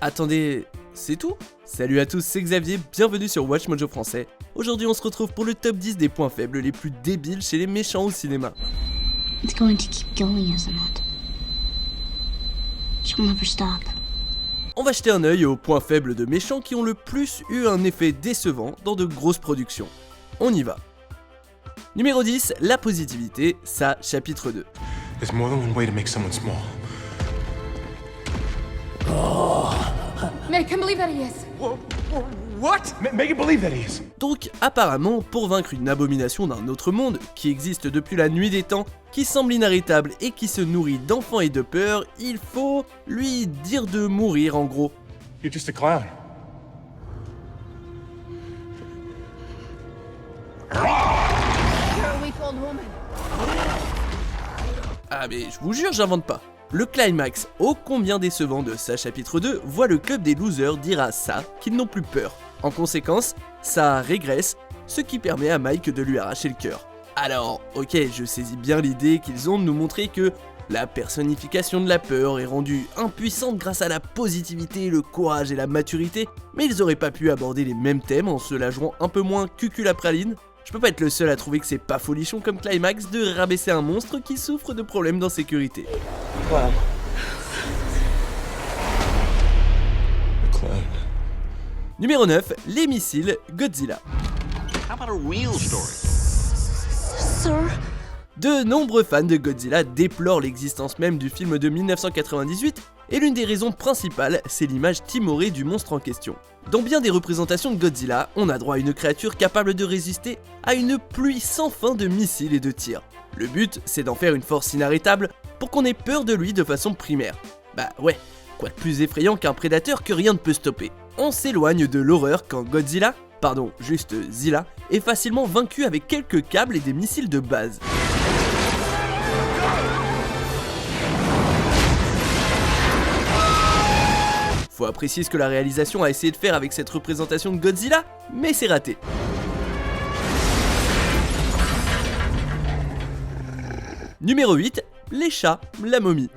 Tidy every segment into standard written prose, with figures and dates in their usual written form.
Attendez, c'est tout? Salut à tous, c'est Xavier, bienvenue sur Watch Mojo Français. Aujourd'hui on se retrouve pour le top 10 des points faibles les plus débiles chez les méchants au cinéma. It's going to keep going, isn't it? She'll never stop. On va jeter un œil aux points faibles de méchants qui ont le plus eu un effet décevant dans de grosses productions. On y va. Numéro 10, la positivité, ça, chapitre 2. There's more than one way to make someone small. Make him believe that he is. What? Make it believe that he is. Donc apparemment, pour vaincre une abomination d'un autre monde, qui existe depuis la nuit des temps, qui semble inarrêtable et qui se nourrit d'enfants et de peur, il faut lui dire de mourir en gros. You're just a clown. You're a weak old woman. Ah mais je vous jure, j'invente pas. Le climax ô combien décevant de ça chapitre 2 voit le club des losers dire à ça qu'ils n'ont plus peur. En conséquence, ça régresse, ce qui permet à Mike de lui arracher le cœur. Alors, ok, je saisis bien l'idée qu'ils ont de nous montrer que la personnification de la peur est rendue impuissante grâce à la positivité, le courage et la maturité, mais ils auraient pas pu aborder les mêmes thèmes en se la jouant un peu moins cuculapraline. Je peux pas être le seul à trouver que c'est pas folichon comme climax de rabaisser un monstre qui souffre de problèmes d'insécurité. Voilà. A clown. Numéro 9, les missiles Godzilla. How about a real story? Sir? De nombreux fans de Godzilla déplorent l'existence même du film de 1998, et l'une des raisons principales, c'est l'image timorée du monstre en question. Dans bien des représentations de Godzilla, on a droit à une créature capable de résister à une pluie sans fin de missiles et de tirs. Le but, c'est d'en faire une force inarrêtable pour qu'on ait peur de lui de façon primaire. Bah ouais, quoi de plus effrayant qu'un prédateur que rien ne peut stopper. On s'éloigne de l'horreur quand Godzilla, pardon, juste Zilla, est facilement vaincu avec quelques câbles et des missiles de base. Faut apprécier ce que la réalisation a essayé de faire avec cette représentation de Godzilla, mais c'est raté. Numéro 8, les chats, la momie.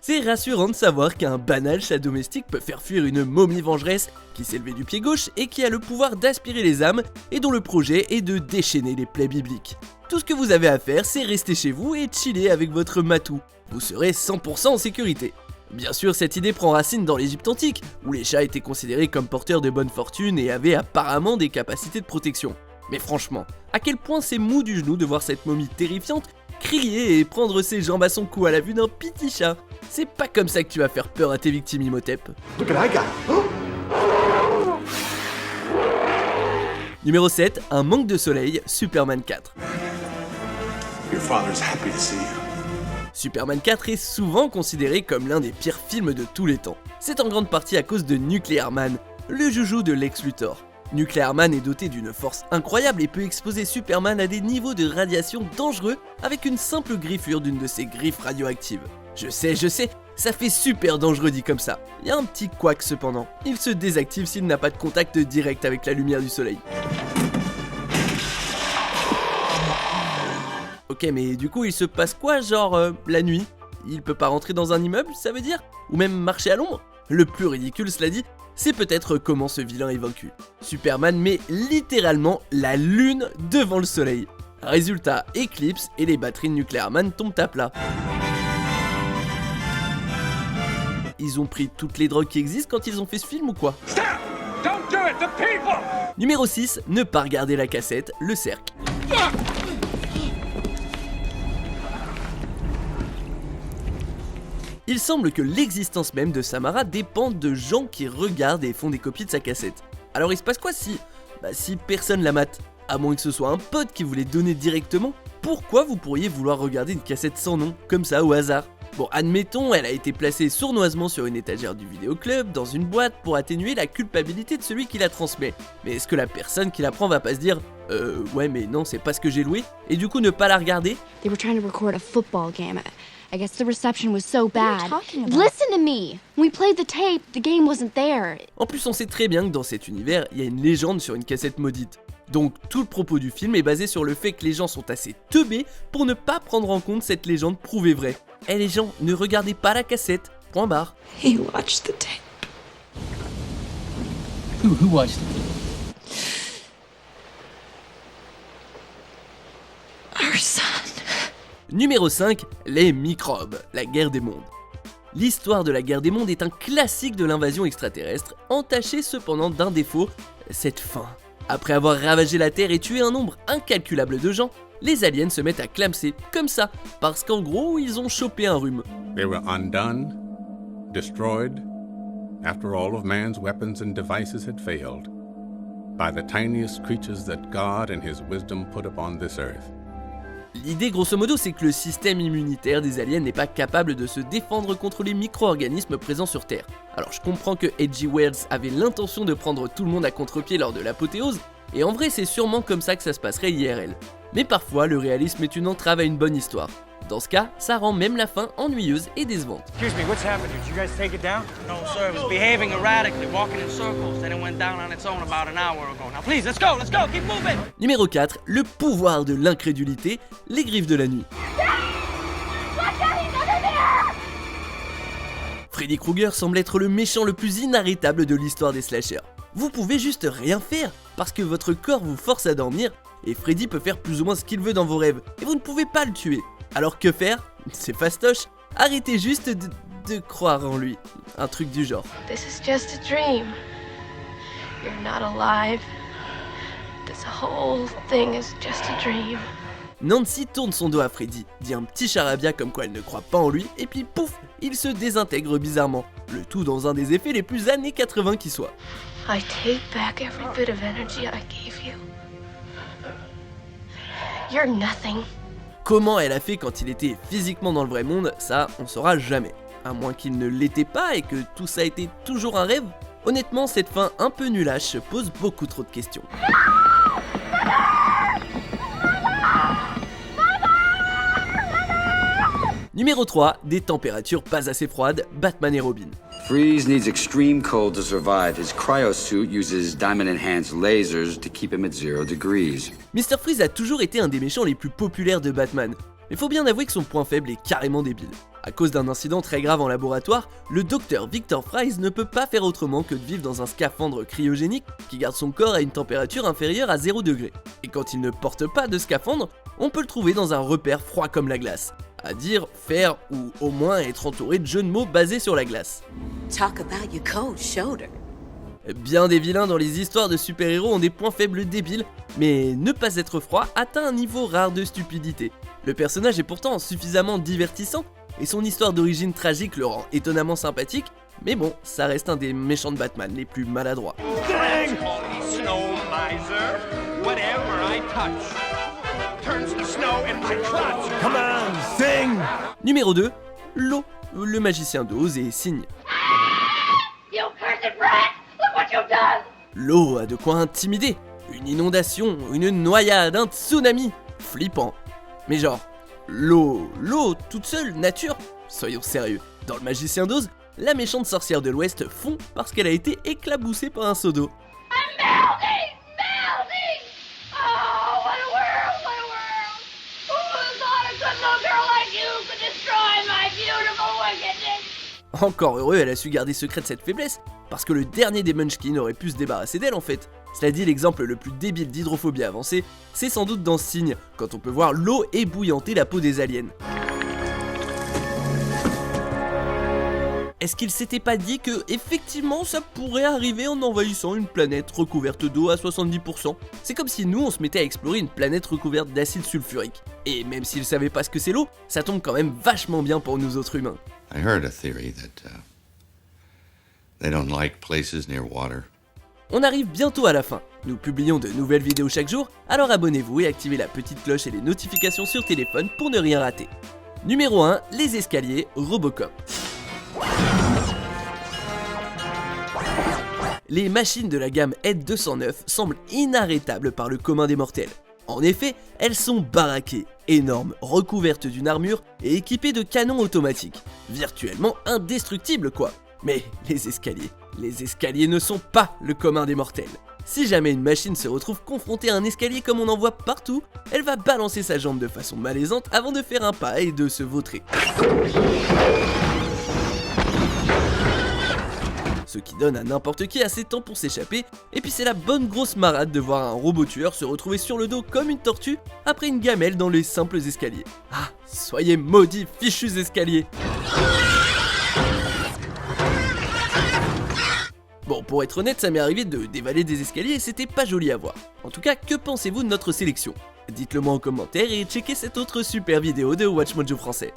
C'est rassurant de savoir qu'un banal chat domestique peut faire fuir une momie vengeresse qui s'est levée du pied gauche et qui a le pouvoir d'aspirer les âmes et dont le projet est de déchaîner les plaies bibliques. Tout ce que vous avez à faire, c'est rester chez vous et chiller avec votre matou. Vous serez 100% en sécurité. Bien sûr, cette idée prend racine dans l'Égypte antique, où les chats étaient considérés comme porteurs de bonne fortune et avaient apparemment des capacités de protection. Mais franchement, à quel point c'est mou du genou de voir cette momie terrifiante crier et prendre ses jambes à son cou à la vue d'un petit chat. C'est pas comme ça que tu vas faire peur à tes victimes, Imhotep. Look at I got. Numéro 7, un manque de soleil, Superman 4. Your father's happy to see you. Superman 4 est souvent considéré comme l'un des pires films de tous les temps. C'est en grande partie à cause de Nuclear Man, le joujou de Lex Luthor. Nuclear Man est doté d'une force incroyable et peut exposer Superman à des niveaux de radiation dangereux avec une simple griffure d'une de ses griffes radioactives. Je sais, ça fait super dangereux dit comme ça. Il y a un petit couac cependant, il se désactive s'il n'a pas de contact direct avec la lumière du soleil. Ok, mais du coup il se passe quoi genre la nuit? Il peut pas rentrer dans un immeuble, ça veut dire? Ou même marcher à l'ombre? Le plus ridicule, cela dit, c'est peut-être comment ce vilain est vaincu. Superman met littéralement la lune devant le soleil. Résultat, éclipse et les batteries de Nuclear Man tombent à plat. Ils ont pris toutes les drogues qui existent quand ils ont fait ce film ou quoi? Stop! Don't do it, the people! Numéro 6, ne pas regarder la cassette, le cercle. Il semble que l'existence même de Samara dépende de gens qui regardent et font des copies de sa cassette. Alors il se passe quoi si personne la mate? À moins que ce soit un pote qui vous l'ait donné directement, pourquoi vous pourriez vouloir regarder une cassette sans nom, comme ça au hasard? Bon, admettons, elle a été placée sournoisement sur une étagère du vidéoclub, dans une boîte, pour atténuer la culpabilité de celui qui la transmet. Mais est-ce que la personne qui la prend va pas se dire ouais mais non c'est pas ce que j'ai loué, et du coup ne pas la regarder? They were trying to record a football game. I guess the reception was so bad. What are you talking about? Listen to me. When we played the tape, the game wasn't there. En plus on sait très bien que dans cet univers, il y a une légende sur une cassette maudite. Donc tout le propos du film est basé sur le fait que les gens sont assez teubés pour ne pas prendre en compte cette légende prouvée vraie. Eh les gens, ne regardez pas la cassette, point barre. He watched the tape. Who watched it? Our son. Numéro 5, les microbes, la guerre des mondes. L'histoire de la guerre des mondes est un classique de l'invasion extraterrestre, entachée cependant d'un défaut, cette fin. Après avoir ravagé la Terre et tué un nombre incalculable de gens, les aliens se mettent à clamser, comme ça, parce qu'en gros, ils ont chopé un rhume. They were undone, destroyed, after all of man's weapons and devices had failed, by the tiniest creatures that God in His wisdom put upon this earth. L'idée grosso modo c'est que le système immunitaire des aliens n'est pas capable de se défendre contre les micro-organismes présents sur Terre. Alors je comprends que H.G. Wells avait l'intention de prendre tout le monde à contre-pied lors de l'apothéose, et en vrai c'est sûrement comme ça que ça se passerait IRL. Mais parfois le réalisme est une entrave à une bonne histoire. Dans ce cas, ça rend même la fin ennuyeuse et décevante. Excuse me, what's happened? Did you guys take it down? No, sir, it was behaving erratically, walking in circles. Then it went down on its own about an hour ago. Now, please, let's go, keep moving! Numéro 4, le pouvoir de l'incrédulité, les griffes de la nuit. Freddy Krueger semble être le méchant le plus inarrêtable de l'histoire des slashers. Vous pouvez juste rien faire, parce que votre corps vous force à dormir, et Freddy peut faire plus ou moins ce qu'il veut dans vos rêves, et vous ne pouvez pas le tuer. Alors que faire? C'est fastoche. Arrêtez juste de croire en lui. Un truc du genre. This is just a dream. You're not alive. This whole thing is just a dream. Nancy tourne son dos à Freddy, dit un petit charabia comme quoi elle ne croit pas en lui, et puis pouf, il se désintègre bizarrement. Le tout dans un des effets les plus années 80 qui soit. I take back every bit of energy I gave you. You're nothing. Comment elle a fait quand il était physiquement dans le vrai monde, ça on saura jamais. À moins qu'il ne l'était pas et que tout ça était toujours un rêve. Honnêtement, cette fin un peu nulache pose beaucoup trop de questions. Numéro 3, des températures pas assez froides, Batman et Robin. Freeze needs extreme cold to survive. His cryosuit uses diamond-enhanced lasers to keep him at 0 degrees. Mr. Freeze a toujours été un des méchants les plus populaires de Batman, mais faut bien avouer que son point faible est carrément débile. À cause d'un incident très grave en laboratoire, le docteur Victor Fries ne peut pas faire autrement que de vivre dans un scaphandre cryogénique qui garde son corps à une température inférieure à 0 degré. Et quand il ne porte pas de scaphandre, on peut le trouver dans un repère froid comme la glace. À dire, faire ou au moins être entouré de jeux de mots basés sur la glace. Talk about your cold shoulder. Bien des vilains dans les histoires de super-héros ont des points faibles débiles, mais ne pas être froid atteint un niveau rare de stupidité. Le personnage est pourtant suffisamment divertissant, et son histoire d'origine tragique le rend étonnamment sympathique, mais bon, ça reste un des méchants de Batman les plus maladroits. Dang! Snow miser, whatever I touch turns to snow in my clutch. Come on, sing! Numéro 2, Lo, le magicien d'Oz et Cygne. You cursed brat! Look what you've done! Lo a de quoi intimider. Une inondation, une noyade, un tsunami. Flippant. Mais genre, l'eau toute seule, nature? Soyons sérieux. Dans le magicien d'Oz, la méchante sorcière de l'Ouest fond parce qu'elle a été éclaboussée par un seau d'eau. I'm melting! Melting! Oh, what a world! What a world! Who would have thought a good little girl like you could destroy my beautiful wickedness? Encore heureux, elle a su garder secrète cette faiblesse, parce que le dernier des Munchkins aurait pu se débarrasser d'elle en fait. Cela dit, l'exemple le plus débile d'hydrophobie avancée, c'est sans doute dans Cygne, quand on peut voir l'eau ébouillanter la peau des aliens. Est-ce qu'il s'était pas dit que, effectivement, ça pourrait arriver en envahissant une planète recouverte d'eau à 70%? C'est comme si nous, on se mettait à explorer une planète recouverte d'acide sulfurique. Et même s'ils savaient pas ce que c'est l'eau, ça tombe quand même vachement bien pour nous autres humains. I heard a theory that they don't like places near water. On arrive bientôt à la fin. Nous publions de nouvelles vidéos chaque jour, alors abonnez-vous et activez la petite cloche et les notifications sur téléphone pour ne rien rater. Numéro 1, les escaliers Robocop. Les machines de la gamme Ed 209 semblent inarrêtables par le commun des mortels. En effet, elles sont baraquées, énormes, recouvertes d'une armure et équipées de canons automatiques. Virtuellement indestructibles quoi. Mais les escaliers ne sont pas le commun des mortels. Si jamais une machine se retrouve confrontée à un escalier comme on en voit partout, elle va balancer sa jambe de façon malaisante avant de faire un pas et de se vautrer. Ce qui donne à n'importe qui assez de temps pour s'échapper, et puis c'est la bonne grosse marade de voir un robot tueur se retrouver sur le dos comme une tortue après une gamelle dans les simples escaliers. Ah, soyez maudits fichus escaliers! Bon, pour être honnête, ça m'est arrivé de dévaler des escaliers et c'était pas joli à voir. En tout cas, que pensez-vous de notre sélection? Dites-le moi en commentaire et checkez cette autre super vidéo de WatchMojo français.